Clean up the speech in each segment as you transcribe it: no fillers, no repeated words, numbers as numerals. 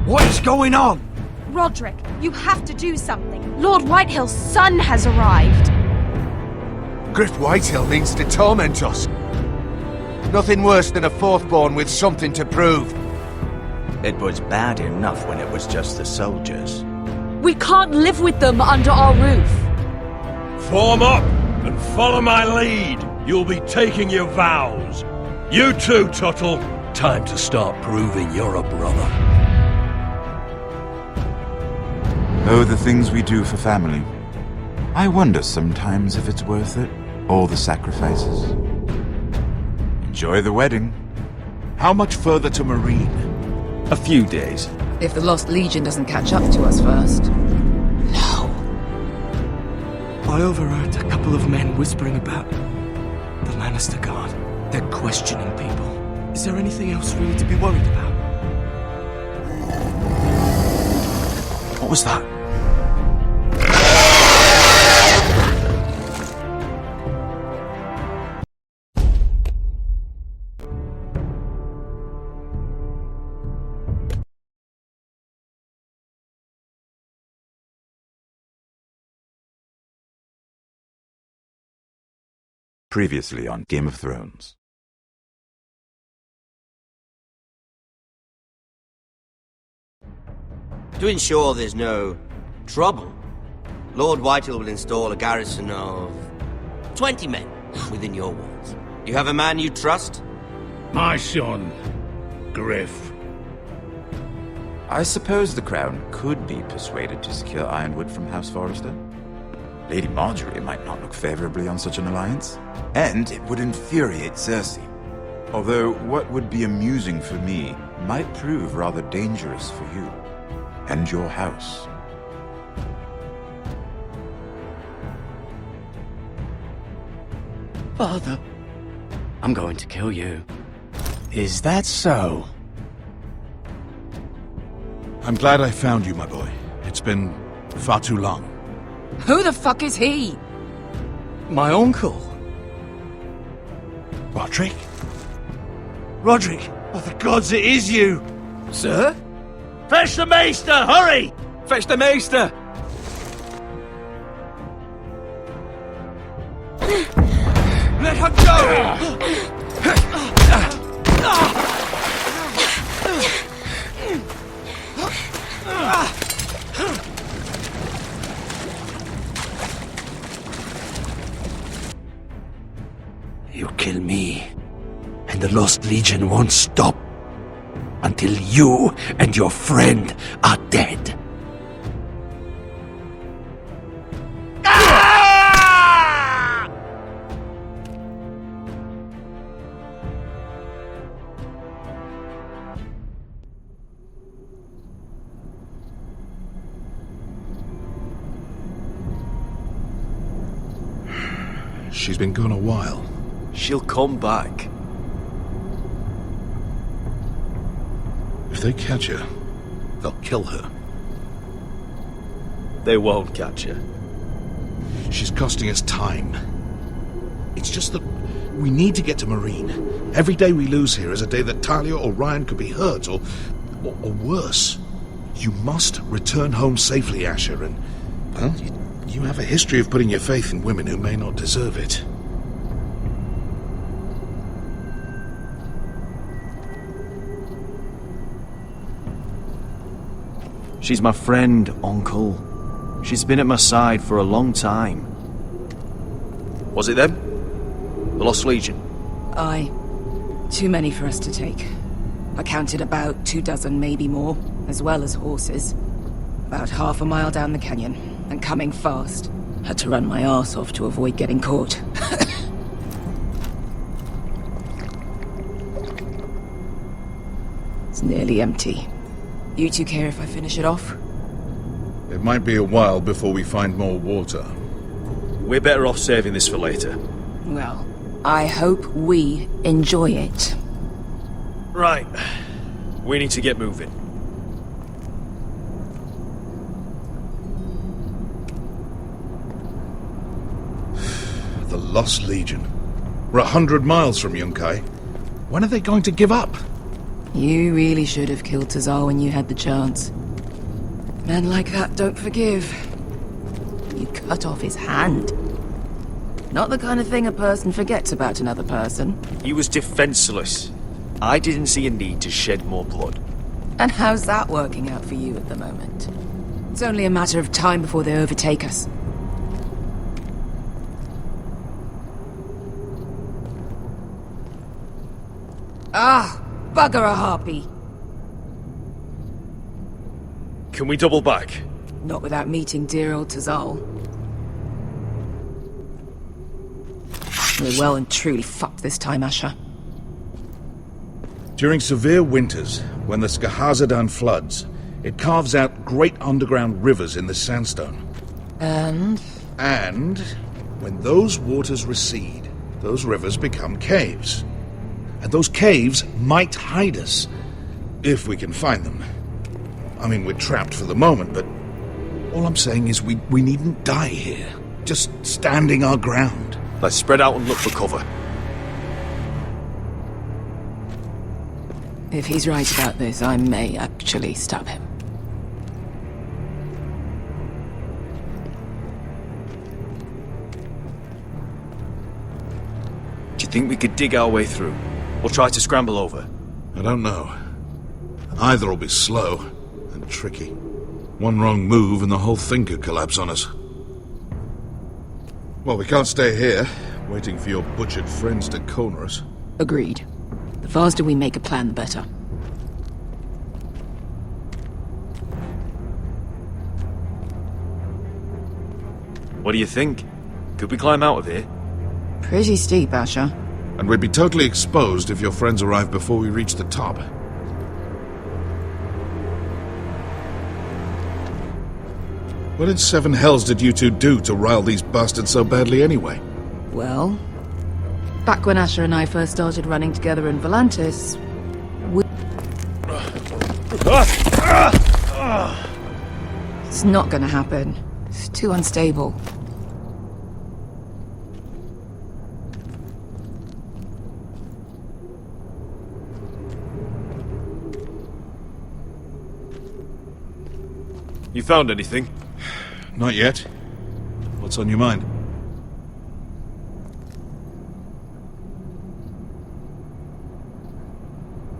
What is going on? Roderick, you have to do something. Lord Whitehill's son has arrived. Griff Whitehill means to torment us. Nothing worse than a fourth-born with something to prove. It was bad enough when it was just the soldiers. We can't live with them under our roof. Form up and follow my lead. You'll be taking your vows. You too, Tuttle. Time to start proving you're a brother. Oh, the things we do for family. I wonder sometimes if it's worth it. All the sacrifices. Enjoy the wedding. How much further to Marine? A few days. If the Lost Legion doesn't catch up to us first. No. I overheard a couple of men whispering about the Lannister Guard. They're questioning people. Is there anything else really to be worried about? What was that? Previously on Game of Thrones. To ensure there's no trouble, Lord Whitehill will install a garrison of 20 men within your walls. You have a man you trust? My son, Griff. I suppose the Crown could be persuaded to secure Ironwood from House Forrester. Lady Marjorie might not look favorably on such an alliance, and it would infuriate Cersei. Although what would be amusing for me might prove rather dangerous for you and your house. Father, I'm going to kill you. Is that so? I'm glad I found you, my boy. It's been far too long. Who the fuck is he? My uncle. Roderick? Roderick! Oh, the gods, it is you! Sir? Fetch the Maester, hurry! Fetch the Maester! Let her go! You kill me, and the Lost Legion won't stop until you and your friend are dead. She's been gone a while. She'll come back. If they catch her, they'll kill her. They won't catch her. She's costing us time. It's just that we need to get to Marine. Every day we lose here is a day that Talia or Ryan could be hurt, or worse. You must return home safely, Asher, and, well, you have a history of putting your faith in women who may not deserve it. She's my friend, Uncle. She's been at my side for a long time. Was it them? The Lost Legion? Aye. Too many for us to take. I counted about 24, maybe more, as well as horses. About half a mile down the canyon, and coming fast. Had to run my arse off to avoid getting caught. It's nearly empty. You two care if I finish it off? It might be a while before we find more water. We're better off saving this for later. Well, I hope we enjoy it. Right. We need to get moving. The Lost Legion. We're 100 miles from Yunkai. When are they going to give up? You really should have killed Tazal when you had the chance. Men like that don't forgive. You cut off his hand. Not the kind of thing a person forgets about another person. He was defenseless. I didn't see a need to shed more blood. And how's that working out for you at the moment? It's only a matter of time before they overtake us. Ah, bugger a harpy. Can we double back? Not without meeting dear old Tazal. We're well and truly fucked this time, Asher. During severe winters, when the Skahazadan floods, it carves out great underground rivers in the sandstone. And when those waters recede, those rivers become caves. And those caves might hide us, if we can find them. I mean, we're trapped for the moment, but all I'm saying is we needn't die here. Just standing our ground. Let's spread out and look for cover. if he's right about this, I may actually stab him. Do you think we could dig our way through? Or try to scramble over? I don't know. Either will be slow and tricky. One wrong move and the whole thing could collapse on us. Well, we can't stay here, waiting for your butchered friends to corner us. Agreed. The faster we make a plan, the better. What do you think? Could we climb out of here? Pretty steep, Asher. And we'd be totally exposed if your friends arrive before we reach the top. What in seven hells did you two do to rile these bastards so badly anyway? Well, back when Asher and I first started running together in Volantis, It's not gonna happen. It's too unstable. You found anything? Not yet. What's on your mind?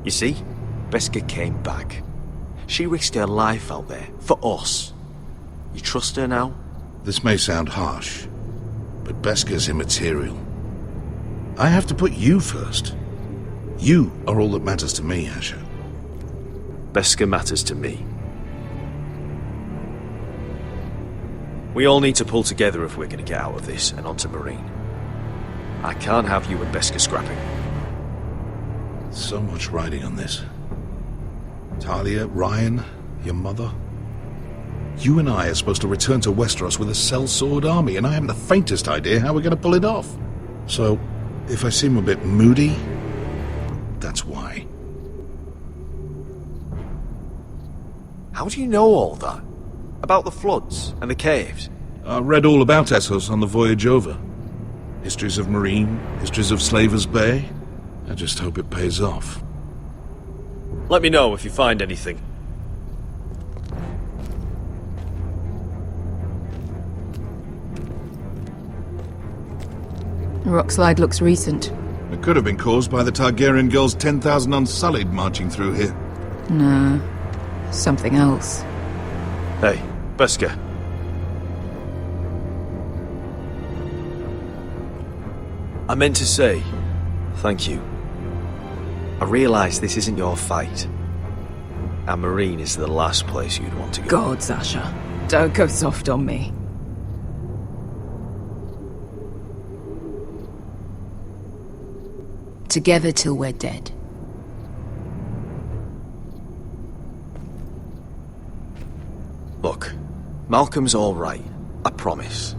You see? Beskha came back. She risked her life out there, for us. You trust her now? This may sound harsh, but Beskha's immaterial. I have to put you first. You are all that matters to me, Asher. Beskha matters to me. We all need to pull together if we're going to get out of this and onto Marine. I can't have you and Beskha scrapping. So much riding on this. Talia, Ryan, your mother. You and I are supposed to return to Westeros with a sellsword army, and I haven't the faintest idea how we're going to pull it off. So, if I seem a bit moody, that's why. How do you know all that? About the floods and the caves? I read all about Essos on the voyage over. Histories of Marine, histories of Slavers Bay. I just hope it pays off. Let me know if you find anything. The rockslide looks recent. It could have been caused by the Targaryen girls 10,000 Unsullied marching through here. No, something else. Hey, Beskha. I meant to say, thank you. I realise this isn't your fight. And Marine is the last place you'd want to go. God, Sasha, don't go soft on me. Together till we're dead. Look, Malcolm's all right, I promise.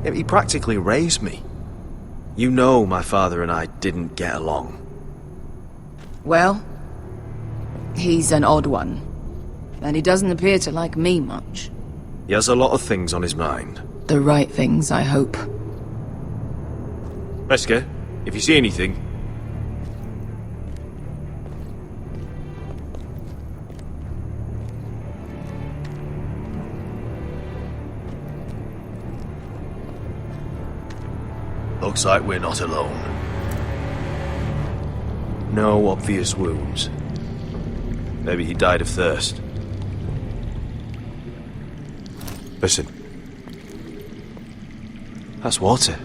He practically raised me. You know my father and I didn't get along. Well, he's an odd one. And he doesn't appear to like me much. He has a lot of things on his mind. The right things, I hope. Beskha, if you see anything... Looks like we're not alone. No obvious wounds. Maybe he died of thirst. Listen. That's water.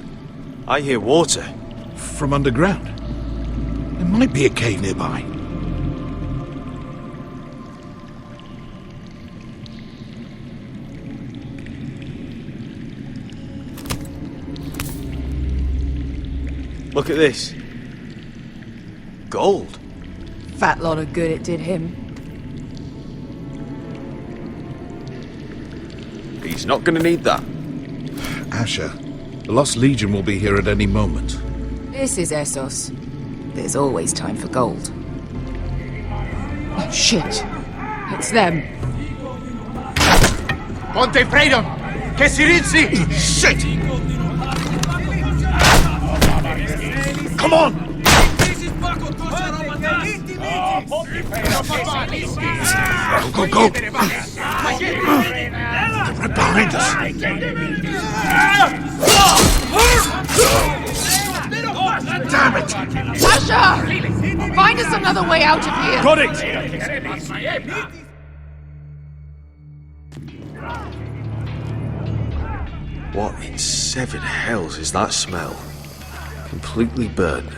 I hear water. From underground. There might be a cave nearby. Look at this. Gold. Fat lot of good it did him. He's not gonna need that. Asher, the Lost Legion will be here at any moment. This is Essos. There's always time for gold. Oh, shit. It's them. Ponte freedom! Che si rizzi! Shit! Come on! Go, go, go! They're right behind us. Damn it! Asher! Find us another way out of here! Got it! What in seven hells is that smell? Completely burnt.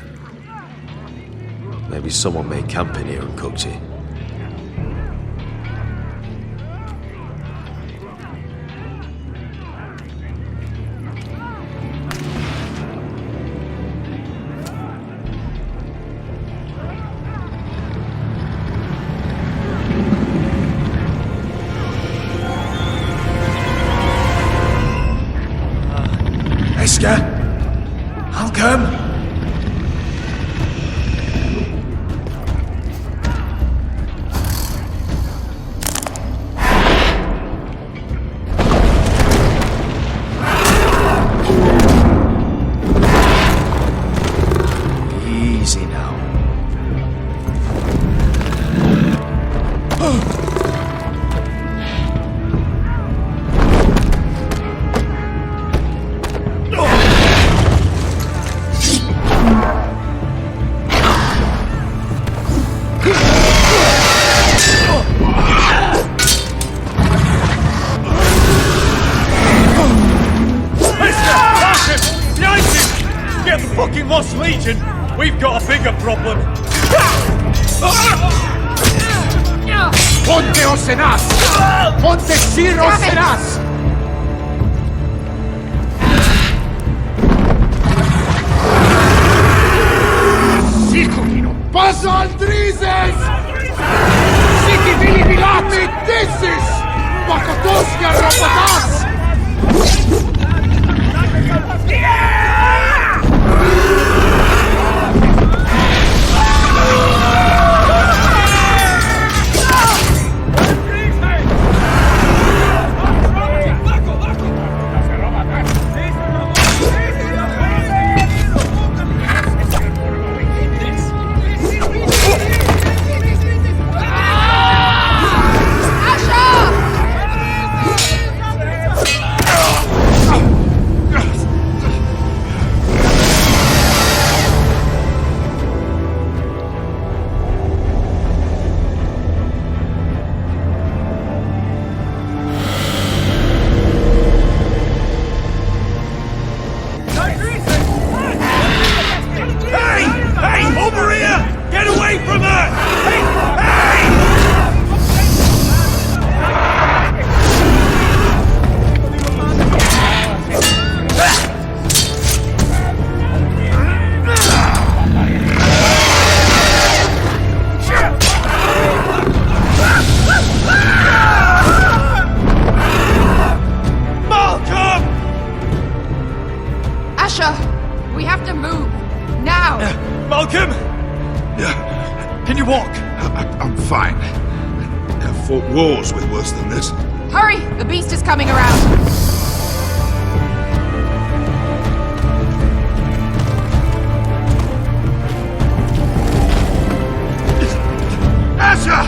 Maybe someone made camp in here and cooked it. Esker? I'll come. Easy now. Get the fucking Lost Legion! We've got a bigger problem! Ponte Osenas! Ponte Sir Osenas! Sikulino! Passa al Drizes! Siki Vili Vilami Dissis! Makotoska Rapatas! We have to move. Now! Malcolm! Can you walk? I'm fine. I've fought wars with worse than this. Hurry! The beast is coming around! Asher!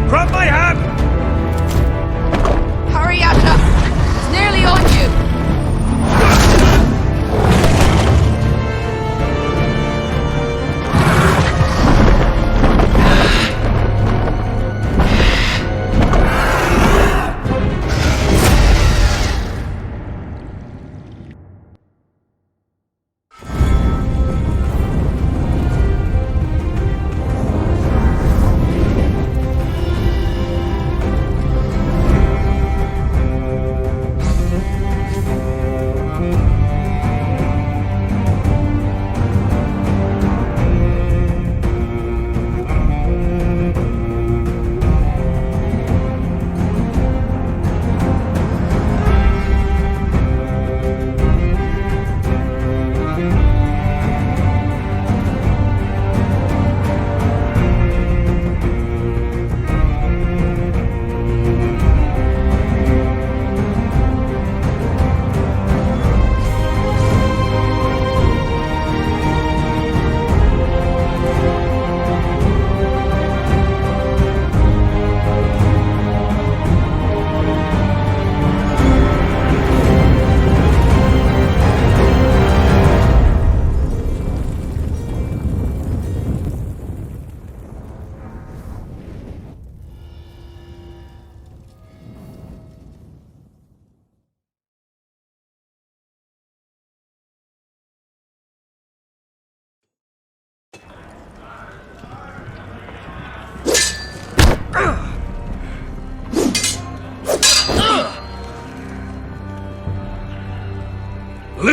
Grab my hand! Hurry, Asher! It's nearly on you!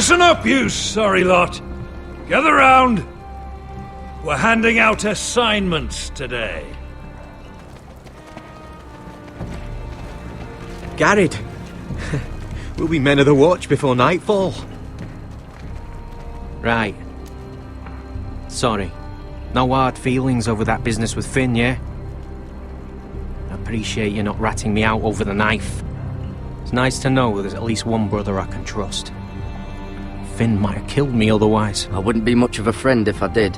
Listen up, you sorry lot. Gather round. We're handing out assignments today. Garrett, we'll be men of the watch before nightfall. Right. Sorry. No hard feelings over that business with Finn, yeah? I appreciate you not ratting me out over the knife. It's nice to know there's at least one brother I can trust. Finn might have killed me otherwise. I wouldn't be much of a friend if I did.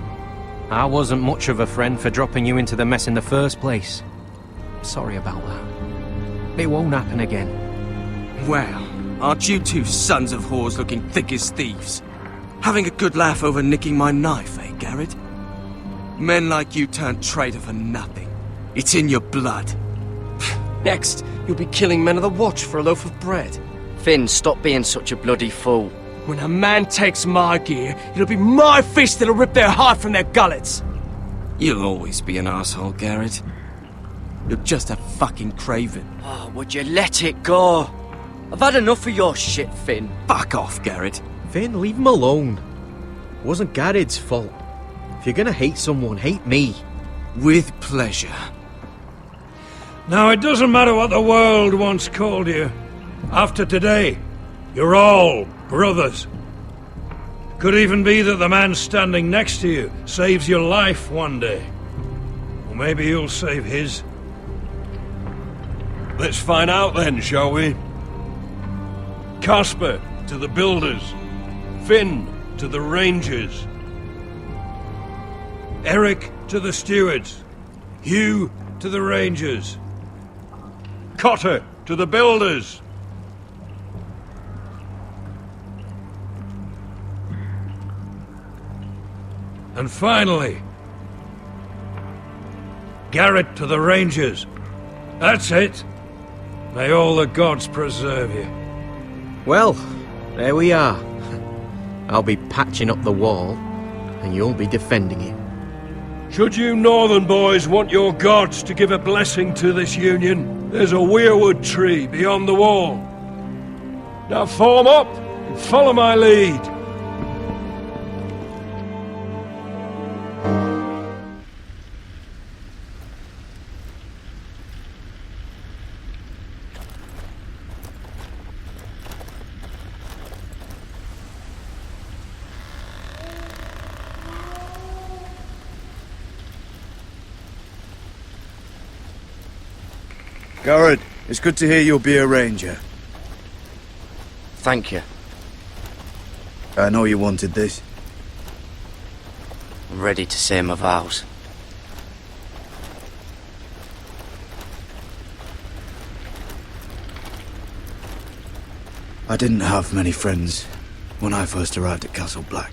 I wasn't much of a friend for dropping you into the mess in the first place. Sorry about that. It won't happen again. Well, aren't you two sons of whores looking thick as thieves? Having a good laugh over nicking my knife, eh, Garrett? Men like you turn traitor for nothing. It's in your blood. Next, you'll be killing men of the watch for a loaf of bread. Finn, stop being such a bloody fool. When a man takes my gear, it'll be my fist that'll rip their heart from their gullets. You'll always be an asshole, Garrett. You're just a fucking craven. Oh, would you let it go? I've had enough of your shit, Finn. Fuck off, Garrett. Finn, leave him alone. It wasn't Garrett's fault. If you're gonna hate someone, hate me. With pleasure. Now, it doesn't matter what the world once called you. After today, you're all brothers. Could even be that the man standing next to you saves your life one day. Or maybe you'll save his. Let's find out then, shall we? Casper to the builders. Finn to the rangers. Eric to the stewards. Hugh to the rangers. Cotter to the builders. And finally, Garrett to the rangers. That's it. May all the gods preserve you. Well, there we are. I'll be patching up the wall, and you'll be defending it. Should you northern boys want your gods to give a blessing to this union, there's a weirwood tree beyond the wall. Now form up and follow my lead. Garrett, it's good to hear you'll be a ranger. Thank you. I know you wanted this. I'm ready to say my vows. I didn't have many friends when I first arrived at Castle Black.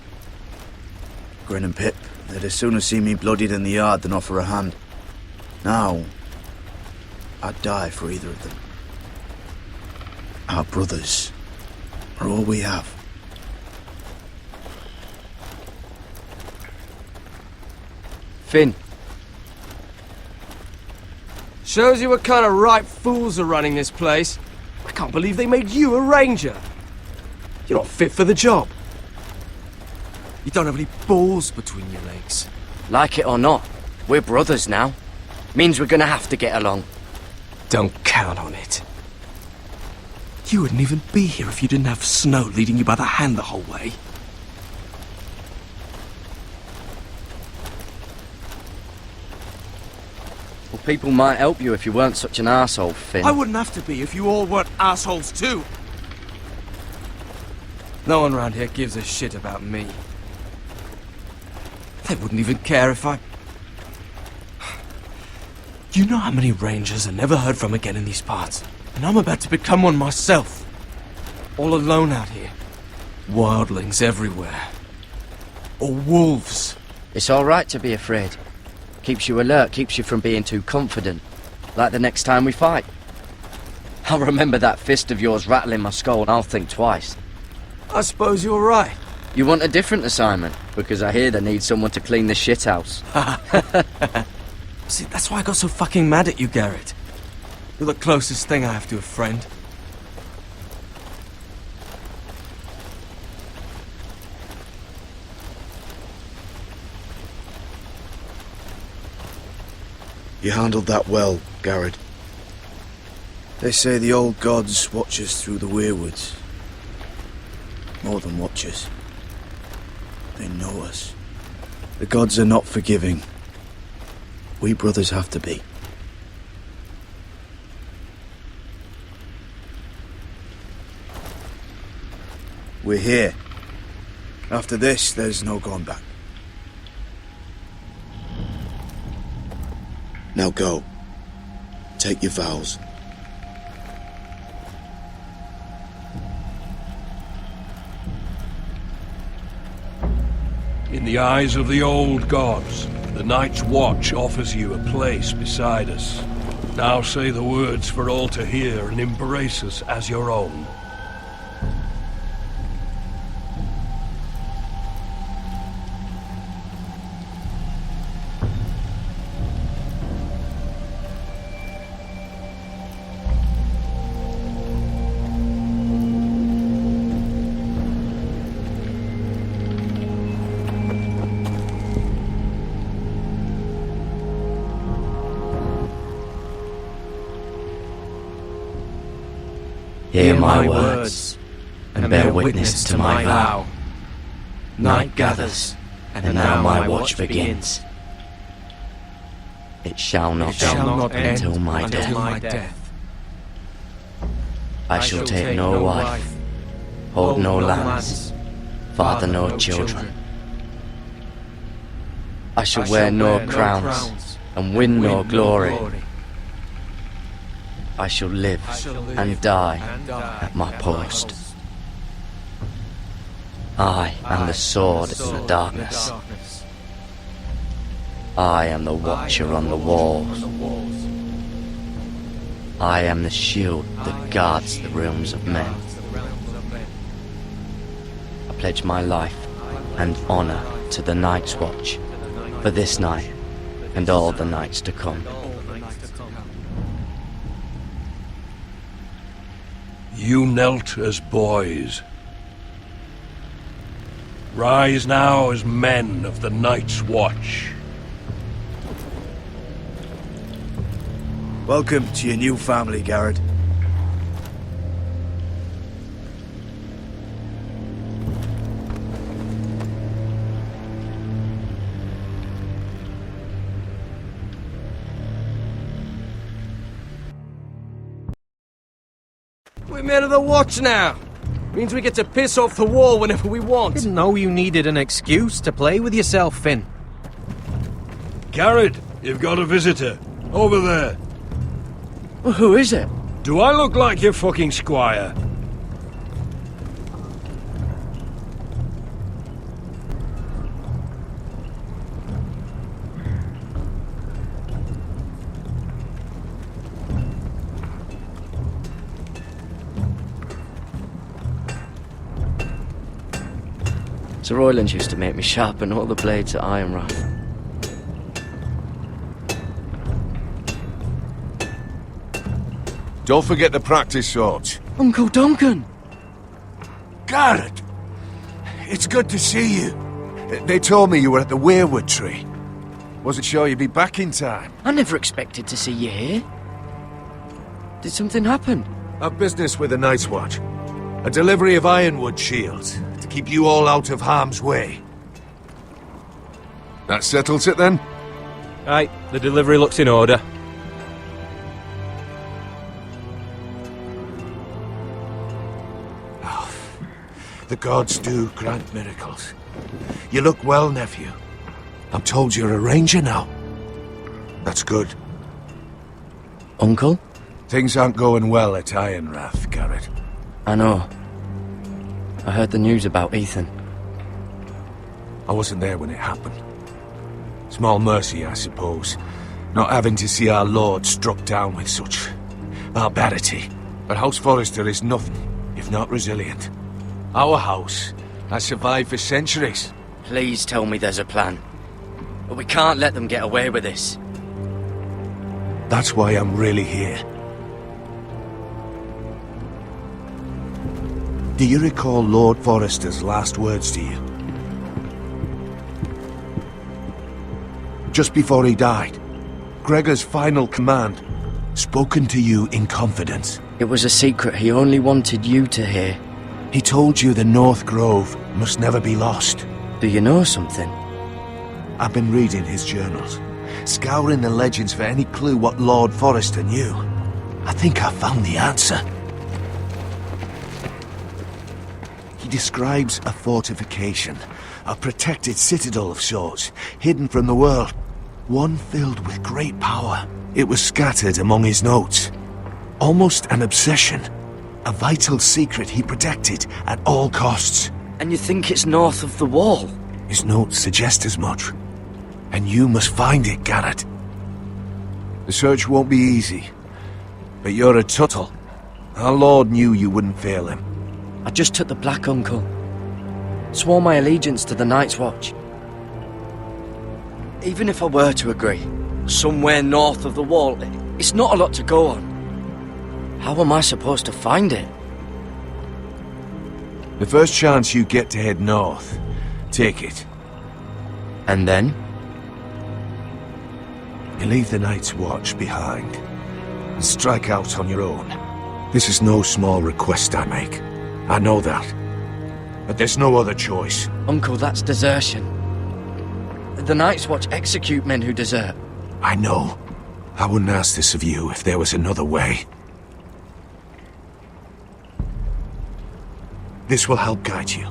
Grin and Pip, they'd as soon as see me bloodied in the yard than offer a hand. Now, I'd die for either of them. Our brothers are all we have. Finn. Shows you what kind of ripe fools are running this place. I can't believe they made you a ranger. You're not fit for the job. You don't have any balls between your legs. Like it or not, we're brothers now. Means we're gonna have to get along. Don't count on it. You wouldn't even be here if you didn't have Snow leading you by the hand the whole way. Well, people might help you if you weren't such an arsehole, Finn. I wouldn't have to be if you all weren't assholes too. No one around here gives a shit about me. They wouldn't even care if I... You know how many rangers are never heard from again in these parts? And I'm about to become one myself. All alone out here. Wildlings everywhere. Or wolves. It's all right to be afraid. Keeps you alert, keeps you from being too confident. Like the next time we fight. I'll remember that fist of yours rattling my skull and I'll think twice. I suppose you're right. You want a different assignment? Because I hear they need someone to clean the shithouse. See, that's why I got so fucking mad at you, Garrett. You're the closest thing I have to a friend. You handled that well, Garrett. They say the old gods watch us through the weirwoods. More than watch us. They know us. The gods are not forgiving. We brothers have to be. We're here. After this, there's no going back. Now go. Take your vows. In the eyes of the old gods, the Night's Watch offers you a place beside us. Now say the words for all to hear and embrace us as your own. Hear my words, and bear witness to my vow. Night gathers, and now my watch begins. It shall not end until my death. I shall take no wife, hold no lands, father no children. I shall wear no crowns, and win no glory. I shall live and die at my post. I am the sword in the darkness. I am the watcher on the walls. I am the shield that guards the realms of men. I pledge my life and honor to the Night's Watch for this night and all the nights to come. You knelt as boys. Rise now as men of the Night's Watch. Welcome to your new family, Garrett. We're men of the Watch now. Means we get to piss off the wall whenever we want. Didn't know you needed an excuse to play with yourself, Finn. Garrett, you've got a visitor. Over there. Well, who is it? Do I look like your fucking squire? Sir Royland used to make me sharpen all the blades at Ironrath. Don't forget to practice, swords. Uncle Duncan! Garrett! It's good to see you. They told me you were at the Weirwood tree. Wasn't sure you'd be back in time. I never expected to see you here. Did something happen? A business with the Night's Watch. A delivery of ironwood shields to keep you all out of harm's way. That settles it then? Aye, the delivery looks in order. The gods do grant miracles. You look well, nephew. I'm told you're a ranger now. That's good. Uncle? Things aren't going well at Ironrath, Garrett. I know. I heard the news about Ethan. I wasn't there when it happened. Small mercy, I suppose, not having to see our lord struck down with such barbarity. But House Forrester is nothing if not resilient. Our house has survived for centuries. Please tell me there's a plan. But we can't let them get away with this. That's why I'm really here. Do you recall Lord Forrester's last words to you? Just before he died. Gregor's final command. Spoken to you in confidence. It was a secret he only wanted you to hear. He told you the North Grove must never be lost. Do you know something? I've been reading his journals, scouring the legends for any clue what Lord Forrester knew. I think I found the answer. He describes a fortification, a protected citadel of sorts, hidden from the world. One filled with great power. It was scattered among his notes. Almost an obsession. A vital secret he protected at all costs. And you think it's north of the wall? His notes suggest as much. And you must find it, Garrett. The search won't be easy. But you're a Tuttle. Our Lord knew you wouldn't fail him. I just took the Black Uncle. Swore my allegiance to the Night's Watch. Even if I were to agree, somewhere north of the wall, it's not a lot to go on. How am I supposed to find it? The first chance you get to head north, take it. And then? You leave the Night's Watch behind and strike out on your own. This is no small request I make. I know that. But there's no other choice. Uncle, that's desertion. The Night's Watch execute men who desert. I know. I wouldn't ask this of you if there was another way. This will help guide you.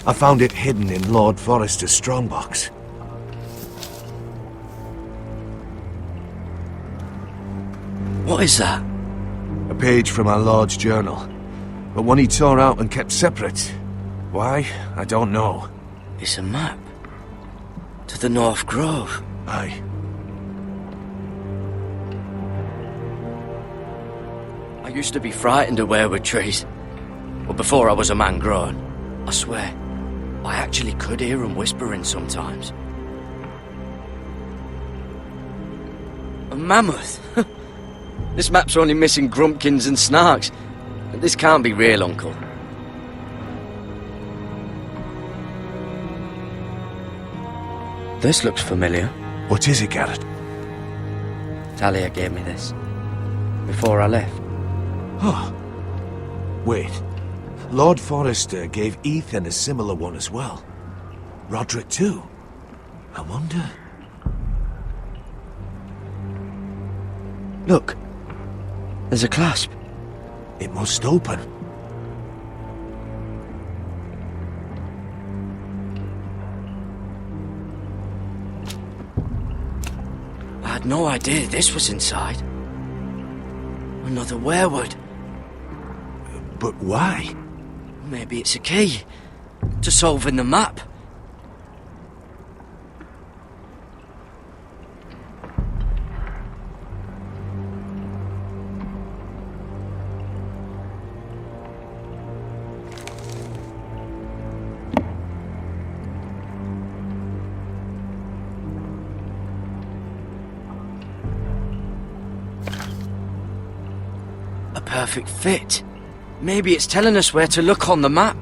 I found it hidden in Lord Forrester's strongbox. What is that? A page from our Lord's journal. But one he tore out and kept separate. Why? I don't know. It's a map. To the North Grove. Aye. I used to be frightened of weirwood trees. Well, before I was a man grown. I swear, I actually could hear them whispering sometimes. A mammoth? This map's only missing grumpkins and snarks. This can't be real, Uncle. This looks familiar. What is it, Garrett? Talia gave me this. Before I left. Oh. Wait. Lord Forrester gave Ethan a similar one as well. Roderick too. I wonder... Look. There's a clasp. It must open. I had no idea this was inside. Another weirwood. But why? Maybe it's a key to solving the map. A perfect fit. Maybe it's telling us where to look on the map.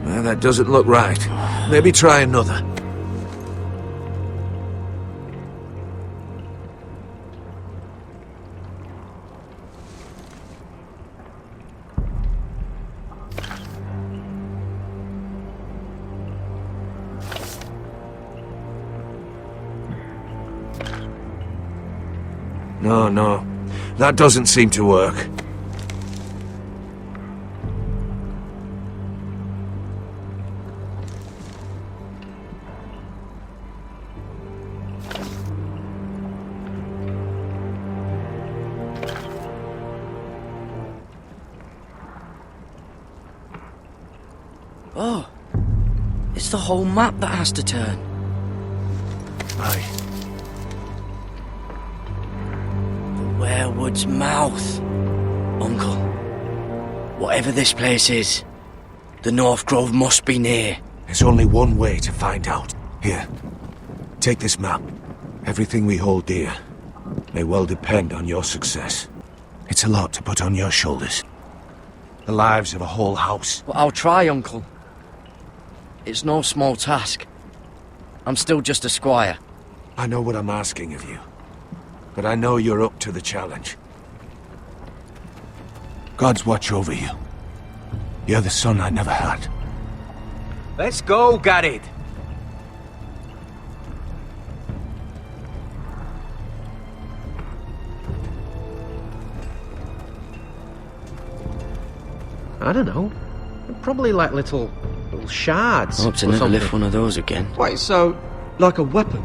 Well, that doesn't look right. Maybe try another. No. That doesn't seem to work. Oh, it's the whole map that has to turn. Aye. The Werewood's mouth. Uncle, whatever this place is, the North Grove must be near. There's only one way to find out. Here, take this map. Everything we hold dear may well depend on your success. It's a lot to put on your shoulders. The lives of a whole house. Well, I'll try, Uncle. It's no small task. I'm still just a squire. I know what I'm asking of you, but I know you're up to the challenge. God's watch over you. You're the son I never had. Let's go, Garrett. I don't know. Probably like little shards. I hope to never lift one of those again. Wait, so, like a weapon?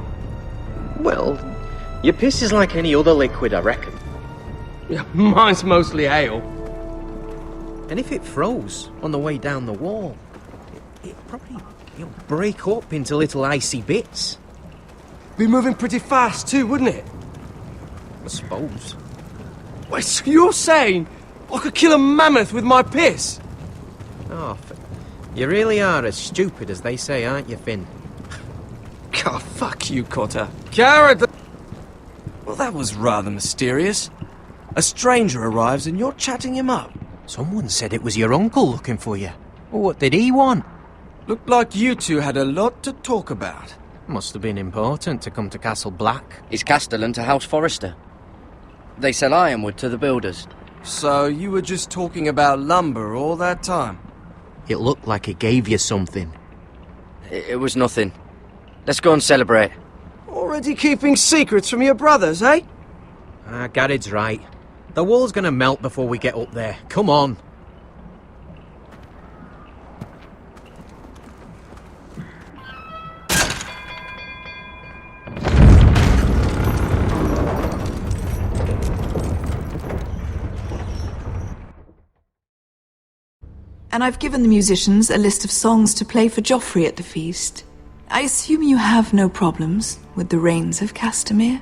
Well, your piss is like any other liquid, I reckon. Yeah, mine's mostly ale. And if it froze on the way down the wall, it'd probably break up into little icy bits. Be moving pretty fast too, wouldn't it? I suppose. Wait, so you're saying I could kill a mammoth with my piss? Oh, you really are as stupid as they say, aren't you, Finn? God, fuck you, Cotter. Garrett! Well, that was rather mysterious. A stranger arrives and you're chatting him up. Someone said it was your uncle looking for you. Well, what did he want? Looked like you two had a lot to talk about. Must have been important to come to Castle Black. It's Castellan to House Forrester. They sell ironwood to the builders. So you were just talking about lumber all that time? It looked like he gave you something. It was nothing. Let's go and celebrate. Already keeping secrets from your brothers, eh? Garrett's right. The wall's gonna melt before we get up there. Come on. And I've given the musicians a list of songs to play for Joffrey at the feast. I assume you have no problems with the Rains of Castamere?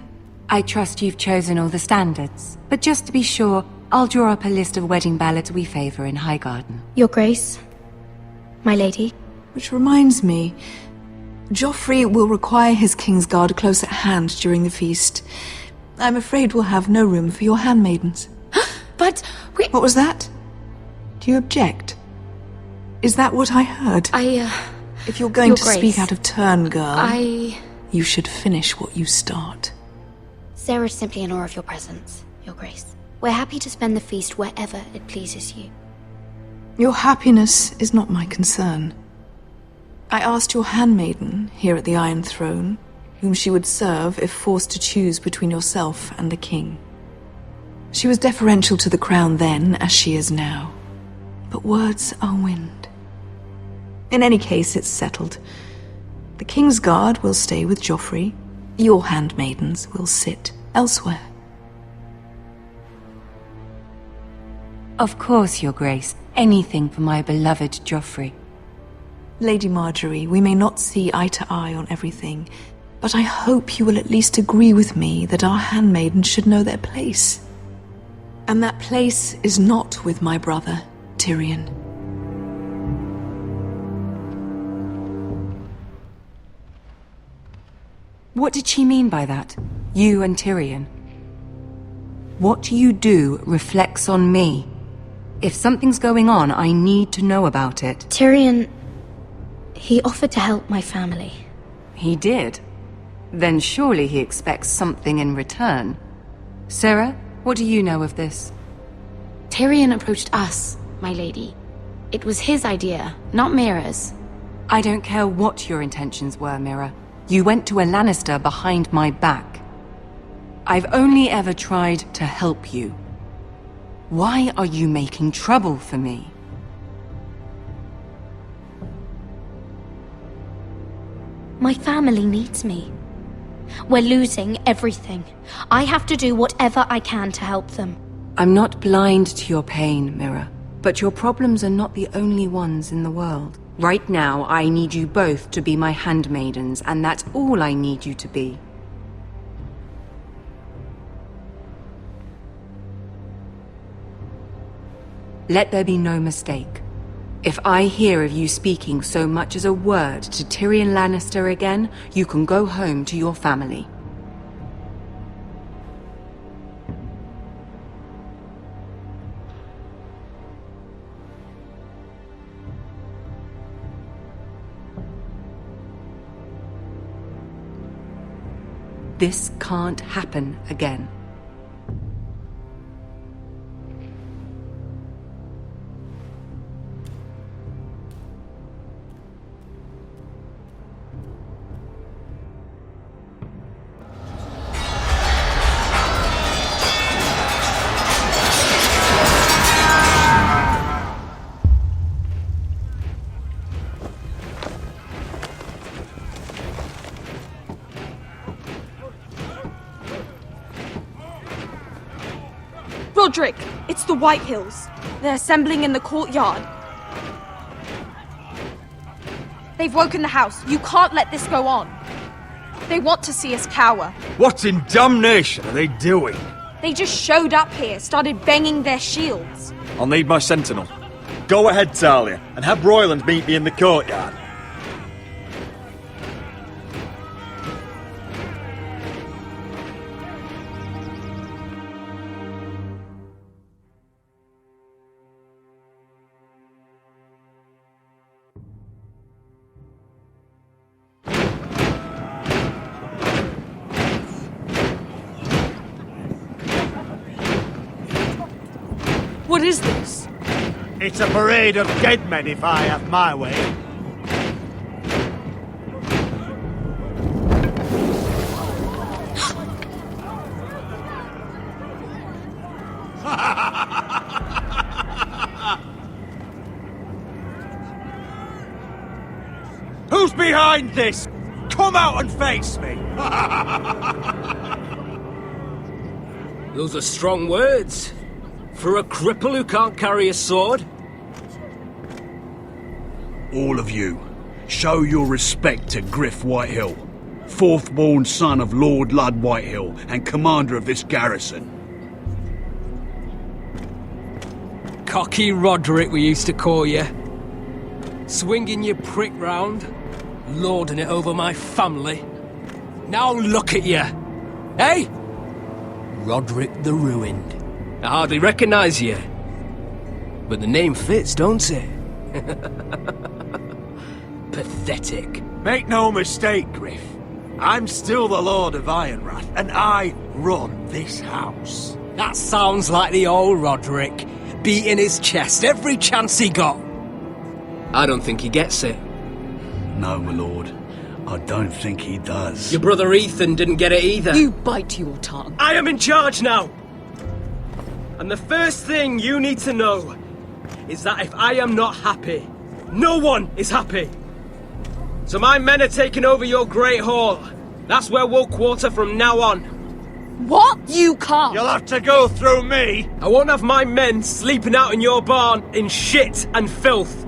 I trust you've chosen all the standards, but just to be sure, I'll draw up a list of wedding ballads we favour in Highgarden. Your Grace, my lady. Which reminds me, Joffrey will require his Kingsguard close at hand during the feast. I'm afraid we'll have no room for your handmaidens. But we... What was that? Do you object? Is that what I heard? If you're going to speak out of turn, girl, you should finish what you start. Sarah's simply in awe of your presence, Your Grace. We're happy to spend the feast wherever it pleases you. Your happiness is not my concern. I asked your handmaiden here at the Iron Throne whom she would serve if forced to choose between yourself and the king. She was deferential to the crown then, as she is now. But words are wind. In any case, it's settled. The Kingsguard will stay with Joffrey. Your handmaidens will sit elsewhere. Of course, Your Grace. Anything for my beloved Joffrey. Lady Marjorie, we may not see eye to eye on everything, but I hope you will at least agree with me that our handmaidens should know their place. And that place is not with my brother, Tyrion. What did she mean by that? You and Tyrion? What you do reflects on me. If something's going on, I need to know about it. Tyrion... he offered to help my family. He did? Then surely he expects something in return. Sarah, what do you know of this? Tyrion approached us, my lady. It was his idea, not Mira's. I don't care what your intentions were, Mira. You went to a Lannister behind my back. I've only ever tried to help you. Why are you making trouble for me? My family needs me. We're losing everything. I have to do whatever I can to help them. I'm not blind to your pain, Mira, but your problems are not the only ones in the world. Right now, I need you both to be my handmaidens, and that's all I need you to be. Let there be no mistake. If I hear of you speaking so much as a word to Tyrion Lannister again, you can go home to your family. This can't happen again. Roderick, it's the White Hills. They're assembling in the courtyard. They've woken the house. You can't let this go on. They want to see us cower. What in damnation are they doing? They just showed up here, started banging their shields. I'll need my sentinel. Go ahead, Talia, and have Royland meet me in the courtyard. What is this? It's a parade of dead men if I have my way. Who's behind this? Come out and face me! Those are strong words. For a cripple who can't carry a sword? All of you, show your respect to Griff Whitehill, fourth-born son of Lord Lud Whitehill and commander of this garrison. Cocky Roderick, we used to call you. Swinging your prick round, lording it over my family. Now look at you! Hey? Roderick the Ruined. I hardly recognise you. But the name fits, don't it? Pathetic. Make no mistake, Griff. I'm still the Lord of Ironrath, and I run this house. That sounds like the old Roderick, beating his chest every chance he got. I don't think he gets it. No, my lord. I don't think he does. Your brother Ethan didn't get it either. You bite your tongue. I am in charge now! And the first thing you need to know is that if I am not happy, no one is happy. So my men are taking over your Great Hall. That's where we'll quarter from now on. What? You can't. You'll have to go through me. I won't have my men sleeping out in your barn in shit and filth.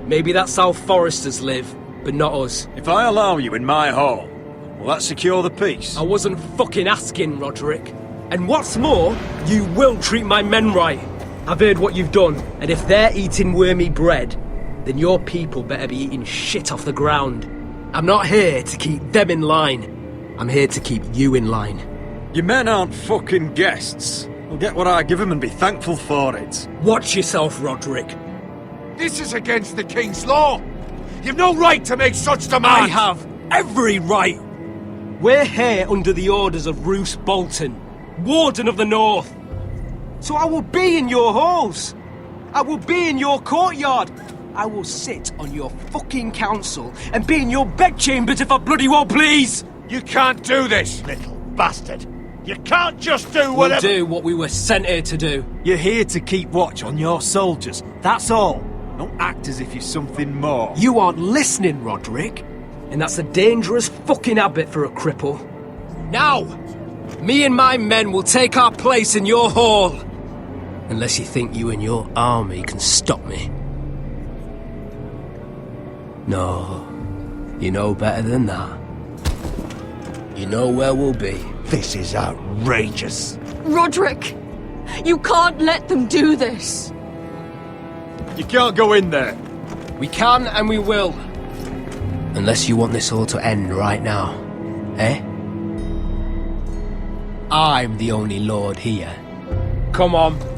Maybe that's how Foresters live, but not us. If I allow you in my hall, will that secure the peace? I wasn't fucking asking, Roderick. And what's more, you will treat my men right. I've heard what you've done, and if they're eating wormy bread, then your people better be eating shit off the ground. I'm not here to keep them in line. I'm here to keep you in line. Your men aren't fucking guests. They'll get what I give them and be thankful for it. Watch yourself, Roderick. This is against the King's law. You've no right to make such demands. I have every right. We're here under the orders of Roose Bolton, Warden of the North. So I will be in your halls. I will be in your courtyard. I will sit on your fucking council and be in your bedchambers if I bloody well please. You can't do this, little bastard. You can't just do whatever— We'll do what we were sent here to do. You're here to keep watch on your soldiers. That's all. Don't act as if you're something more. You aren't listening, Roderick. And that's a dangerous fucking habit for a cripple. Now, me and my men will take our place in your hall. Unless you think you and your army can stop me. No, you know better than that. You know where we'll be. This is outrageous. Roderick, you can't let them do this. You can't go in there. We can and we will. Unless you want this all to end right now. Eh? I'm the only lord here. Come on.